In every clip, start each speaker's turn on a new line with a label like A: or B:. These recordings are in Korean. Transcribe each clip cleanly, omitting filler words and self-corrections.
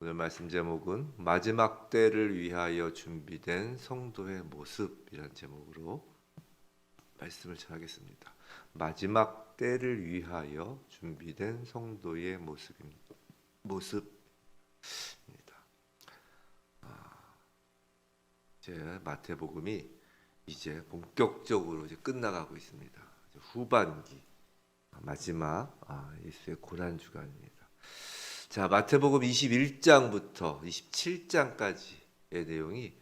A: 오늘 말씀 제목은 마지막 때를 위하여 준비된 성도의 모습이라는 제목으로 말씀을 전하겠습니다. 마지막 때를 위하여 준비된 성도의 모습입니다. 이제 마태복음이 이제 본격적으로 이제 끝나가고 있습니다. 후반기 마지막 예수의 고난 주간입니다. 자, 마태복음 21장부터 27장까지의 내용이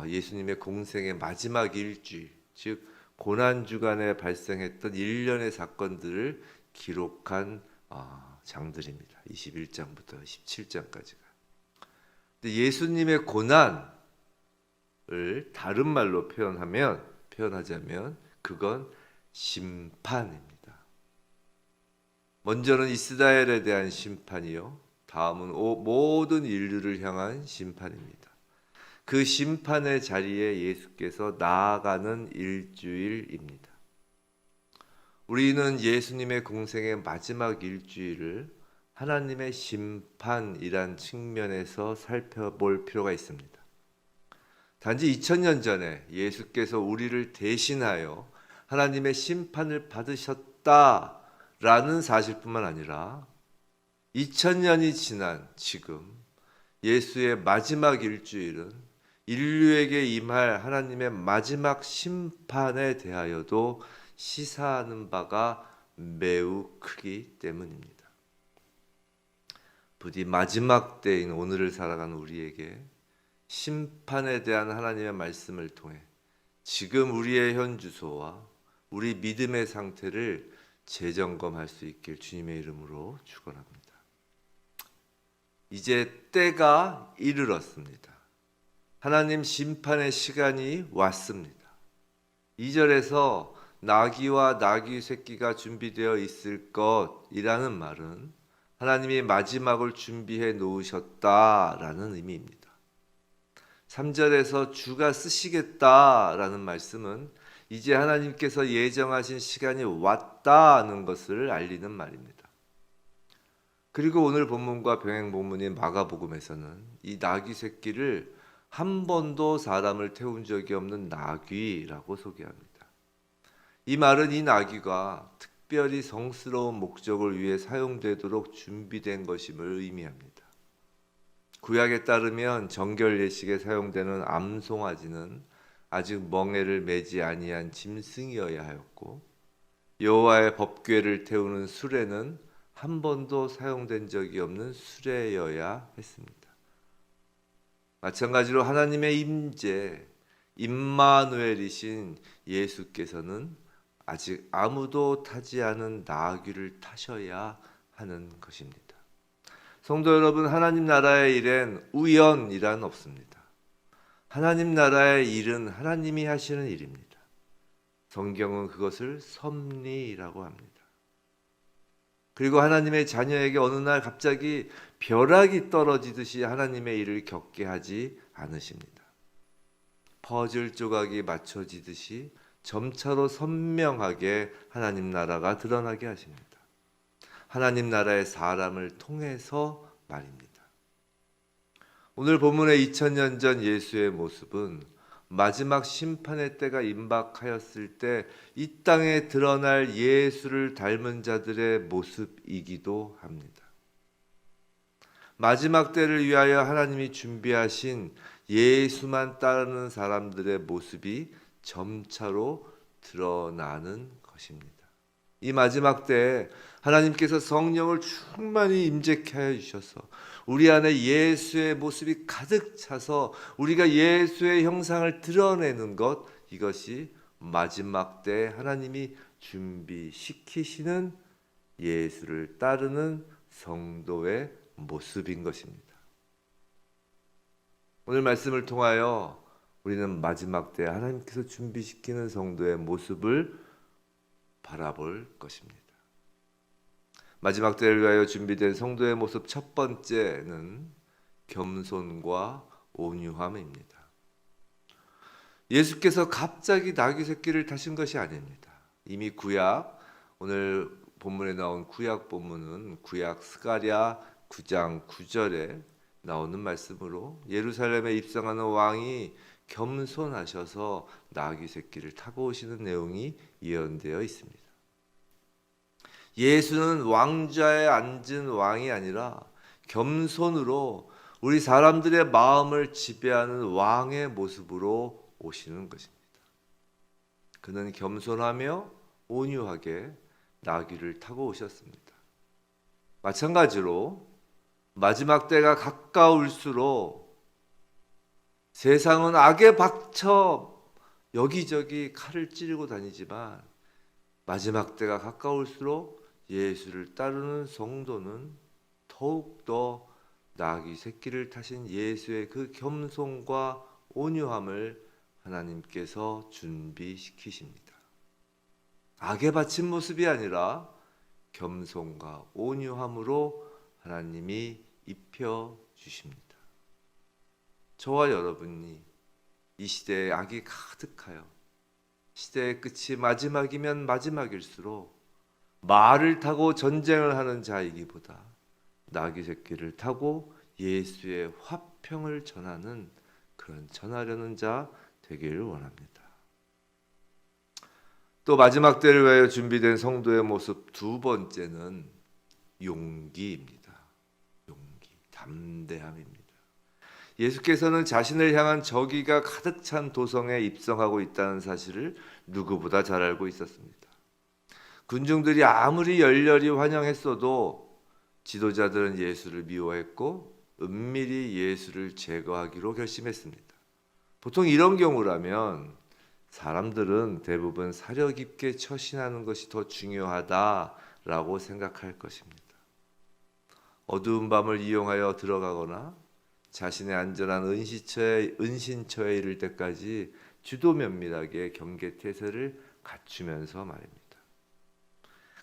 A: 예수님의 공생의 마지막 일주일, 즉 고난 주간에 발생했던 일련의 사건들을 기록한 장들입니다. 21장부터 17장까지가. 근데 예수님의 고난을 다른 말로 표현하자면 그건 심판입니다. 먼저는 이스라엘에 대한 심판이요, 다음은 모든 인류를 향한 심판입니다. 그 심판의 자리에 예수께서 나아가는 일주일입니다. 우리는 예수님의 공생의 마지막 일주일을 하나님의 심판이란 측면에서 살펴볼 필요가 있습니다. 단지 2000년 전에 예수께서 우리를 대신하여 하나님의 심판을 받으셨다 라는 사실뿐만 아니라 2000년이 지난 지금 예수의 마지막 일주일은 인류에게 임할 하나님의 마지막 심판에 대하여도 시사하는 바가 매우 크기 때문입니다. 부디 마지막 때인 오늘을 살아가는 우리에게 심판에 대한 하나님의 말씀을 통해 지금 우리의 현 주소와 우리 믿음의 상태를 재점검할 수 있길 주님의 이름으로 축원합니다. 이제 때가 이르렀습니다. 하나님 심판의 시간이 왔습니다. 2절에서 나귀와 나귀 새끼가 준비되어 있을 것이라는 말은 하나님이 마지막을 준비해 놓으셨다라는 의미입니다. 3절에서 주가 쓰시겠다라는 말씀은 이제 하나님께서 예정하신 시간이 왔다는 것을 알리는 말입니다. 그리고 오늘 본문과 병행 본문인 마가복음에서는 이 나귀 새끼를 한 번도 사람을 태운 적이 없는 나귀라고 소개합니다. 이 말은 이 나귀가 특별히 성스러운 목적을 위해 사용되도록 준비된 것임을 의미합니다. 구약에 따르면 정결 예식에 사용되는 암송아지는 아직 멍에를 매지 아니한 짐승이어야 하였고, 여호와의 법궤를 태우는 수레는 한 번도 사용된 적이 없는 수레여야 했습니다. 마찬가지로 하나님의 임재, 임마누엘이신 예수께서는 아직 아무도 타지 않은 나귀를 타셔야 하는 것입니다. 성도 여러분, 하나님 나라의 일엔 우연이란 없습니다. 하나님 나라의 일은 하나님이 하시는 일입니다. 성경은 그것을 섭리라고 합니다. 그리고 하나님의 자녀에게 어느 날 갑자기 벼락이 떨어지듯이 하나님의 일을 겪게 하지 않으십니다. 퍼즐 조각이 맞춰지듯이 점차로 선명하게 하나님 나라가 드러나게 하십니다. 하나님 나라의 사람을 통해서 말입니다. 오늘 본문의 2000년 전 예수의 모습은 마지막 심판의 때가 임박하였을 때 이 땅에 드러날 예수를 닮은 자들의 모습이기도 합니다. 마지막 때를 위하여 하나님이 준비하신 예수만 따르는 사람들의 모습이 점차로 드러나는 것입니다. 이 마지막 때에 하나님께서 성령을 충만히 임재케 하여 주셔서 우리 안에 예수의 모습이 가득 차서 우리가 예수의 형상을 드러내는 것, 이것이 마지막 때 하나님이 준비시키시는 예수를 따르는 성도의 모습인 것입니다. 오늘 말씀을 통하여 우리는 마지막 때 하나님께서 준비시키는 성도의 모습을 바라볼 것입니다. 마지막 때를 위하여 준비된 성도의 모습 첫 번째는 겸손과 온유함입니다. 예수께서 갑자기 나귀 새끼를 타신 것이 아닙니다. 이미 구약, 오늘 본문에 나온 구약 본문은 구약 스가랴 9장 9절에 나오는 말씀으로 예루살렘에 입성하는 왕이 겸손하셔서 나귀 새끼를 타고 오시는 내용이 예언되어 있습니다. 예수는 왕좌에 앉은 왕이 아니라 겸손으로 우리 사람들의 마음을 지배하는 왕의 모습으로 오시는 것입니다. 그는 겸손하며 온유하게 나귀를 타고 오셨습니다. 마찬가지로 마지막 때가 가까울수록 세상은 악에 박쳐 여기저기 칼을 찌르고 다니지만 마지막 때가 가까울수록 예수를 따르는 성도는 더욱더 나귀 새끼를 타신 예수의 그 겸손과 온유함을 하나님께서 준비시키십니다. 악에 바친 모습이 아니라 겸손과 온유함으로 하나님이 입혀 주십니다. 저와 여러분이 이 시대에 악이 가득하여 시대의 끝이 마지막이면 마지막일수록 말을 타고 전쟁을 하는 자이기보다 나귀 새끼를 타고 예수의 화평을 전하는 그런 전하려는 자 되기를 원합니다. 또 마지막 때를 위하여 준비된 성도의 모습 두 번째는 용기입니다. 용기, 담대함입니다. 예수께서는 자신을 향한 저기가 가득 찬 도성에 입성하고 있다는 사실을 누구보다 잘 알고 있었습니다. 군중들이 아무리 열렬히 환영했어도 지도자들은 예수를 미워했고 은밀히 예수를 제거하기로 결심했습니다. 보통 이런 경우라면 사람들은 대부분 사려 깊게 처신하는 것이 더 중요하다라고 생각할 것입니다. 어두운 밤을 이용하여 들어가거나 자신의 안전한 은신처에 이를 때까지 주도 면밀하게 경계태세를 갖추면서 말입니다.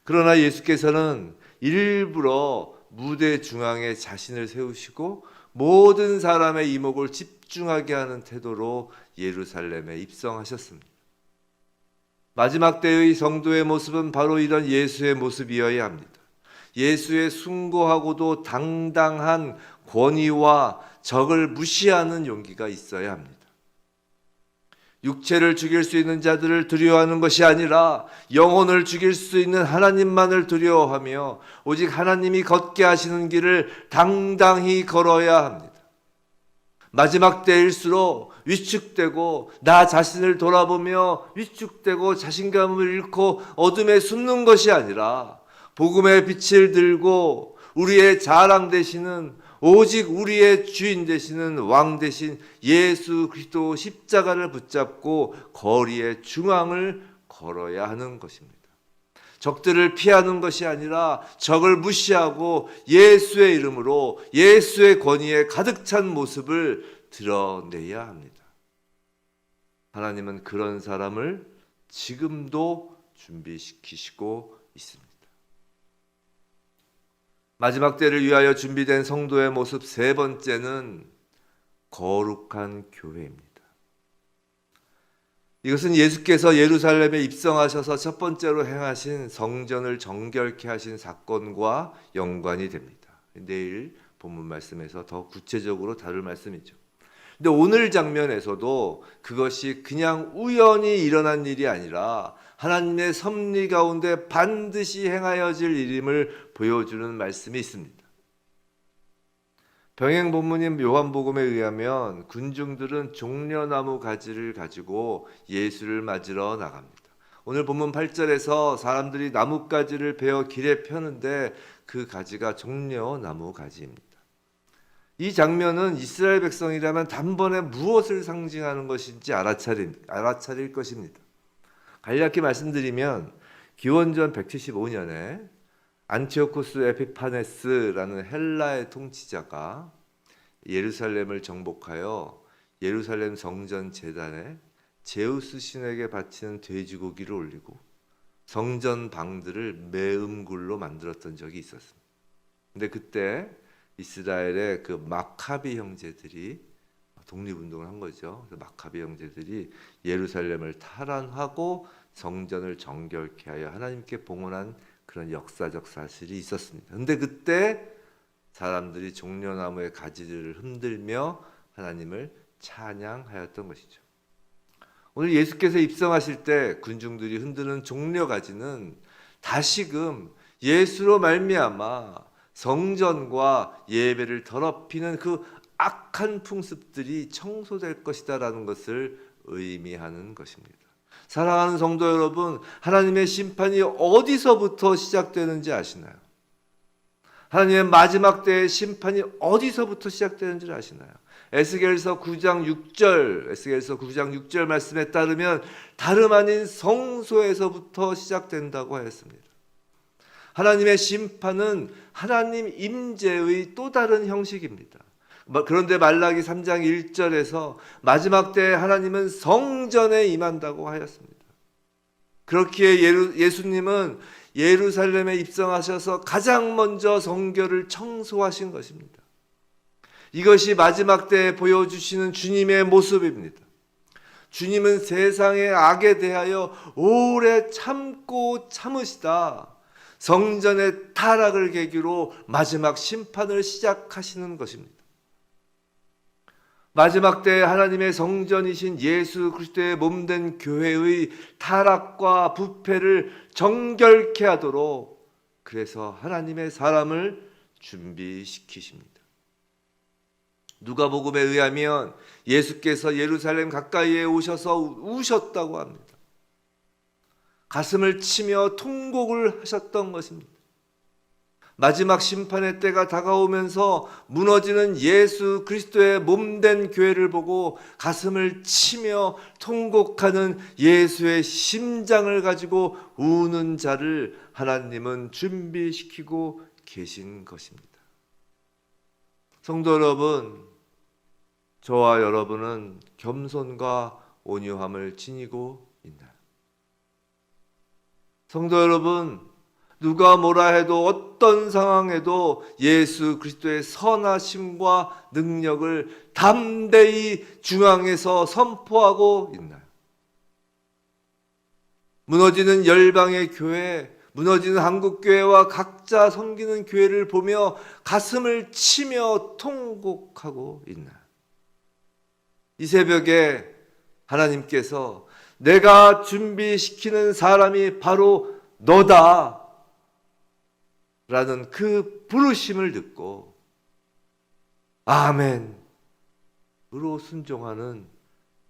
A: 그러나 예수께서는 일부러 무대 중앙에 자신을 세우시고 모든 사람의 이목을 집중하게 하는 태도로 예루살렘에 입성하셨습니다. 마지막 때의 성도의 모습은 바로 이런 예수의 모습이어야 합니다. 예수의 숭고하고도 당당한 권위와 적을 무시하는 용기가 있어야 합니다. 육체를 죽일 수 있는 자들을 두려워하는 것이 아니라 영혼을 죽일 수 있는 하나님만을 두려워하며 오직 하나님이 걷게 하시는 길을 당당히 걸어야 합니다. 마지막 때일수록 위축되고 나 자신을 돌아보며 위축되고 자신감을 잃고 어둠에 숨는 것이 아니라 복음의 빛을 들고 우리의 자랑 되시는 오직 우리의 주인 되시는 왕 되신 예수 그리스도 십자가를 붙잡고 거리의 중앙을 걸어야 하는 것입니다. 적들을 피하는 것이 아니라 적을 무시하고 예수의 이름으로 예수의 권위에 가득 찬 모습을 드러내야 합니다. 하나님은 그런 사람을 지금도 준비시키시고 있습니다. 마지막 때를 위하여 준비된 성도의 모습 세 번째는 거룩한 교회입니다. 이것은 예수께서 예루살렘에 입성하셔서 첫 번째로 행하신 성전을 정결케 하신 사건과 연관이 됩니다. 내일 본문 말씀에서 더 구체적으로 다룰 말씀이죠. 근데 오늘 장면에서도 그것이 그냥 우연히 일어난 일이 아니라 하나님의 섭리 가운데 반드시 행하여질 일임을 보여주는 말씀이 있습니다. 병행 본문인 요한복음에 의하면 군중들은 종려나무 가지를 가지고 예수를 맞으러 나갑니다. 오늘 본문 8절에서 사람들이 나뭇가지를 베어 길에 펴는데 그 가지가 종려나무 가지입니다. 이 장면은 이스라엘 백성이라면 단번에 무엇을 상징하는 것인지 알아차릴 것입니다. 간략히 말씀드리면 기원전 175년에 안티오코스 에피파네스라는 헬라의 통치자가 예루살렘을 정복하여 예루살렘 성전 제단에 제우스 신에게 바치는 돼지고기를 올리고 성전 방들을 매음굴로 만들었던 적이 있었습니다. 근데 그때 이스라엘의 그 마카비 형제들이 독립운동을 한 거죠. 그래서 마카비 형제들이 예루살렘을 탈환하고 성전을 정결케 하여 하나님께 봉헌한 그런 역사적 사실이 있었습니다. 근데 그때 사람들이 종려나무의 가지를 흔들며 하나님을 찬양하였던 것이죠. 오늘 예수께서 입성하실 때 군중들이 흔드는 종려가지는 다시금 예수로 말미암아 성전과 예배를 더럽히는 그 악한 풍습들이 청소될 것이다라는 것을 의미하는 것입니다. 사랑하는 성도 여러분, 하나님의 심판이 어디서부터 시작되는지 아시나요? 하나님의 마지막 때의 심판이 어디서부터 시작되는지 아시나요? 에스겔서 9장 6절 말씀에 따르면 다름 아닌 성소에서부터 시작된다고 하였습니다. 하나님의 심판은 하나님 임재의 또 다른 형식입니다. 그런데 말라기 3장 1절에서 마지막 때에 하나님은 성전에 임한다고 하였습니다. 그렇기에 예수님은 예루살렘에 입성하셔서 가장 먼저 성결을 청소하신 것입니다. 이것이 마지막 때에 보여주시는 주님의 모습입니다. 주님은 세상의 악에 대하여 오래 참고 참으시다 성전의 타락을 계기로 마지막 심판을 시작하시는 것입니다. 마지막 때에 하나님의 성전이신 예수 그리스도의 몸된 교회의 타락과 부패를 정결케 하도록 그래서 하나님의 사람을 준비시키십니다. 누가복음에 의하면 예수께서 예루살렘 가까이에 오셔서 우셨다고 합니다. 가슴을 치며 통곡을 하셨던 것입니다. 마지막 심판의 때가 다가오면서 무너지는 예수 그리스도의 몸된 교회를 보고 가슴을 치며 통곡하는 예수의 심장을 가지고 우는 자를 하나님은 준비시키고 계신 것입니다. 성도 여러분, 저와 여러분은 겸손과 온유함을 지니고 있나요? 성도 여러분, 누가 뭐라 해도 어떤 상황에도 예수 그리스도의 선하심과 능력을 담대히 중앙에서 선포하고 있나요? 무너지는 열방의 교회, 무너지는 한국교회와 각자 섬기는 교회를 보며 가슴을 치며 통곡하고 있나요? 이 새벽에 하나님께서 내가 준비시키는 사람이 바로 너다 라는 그 부르심을 듣고 아멘으로 순종하는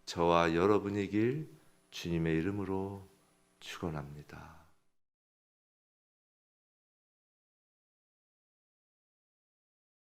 A: 저와 여러분이길 주님의 이름으로 축원합니다.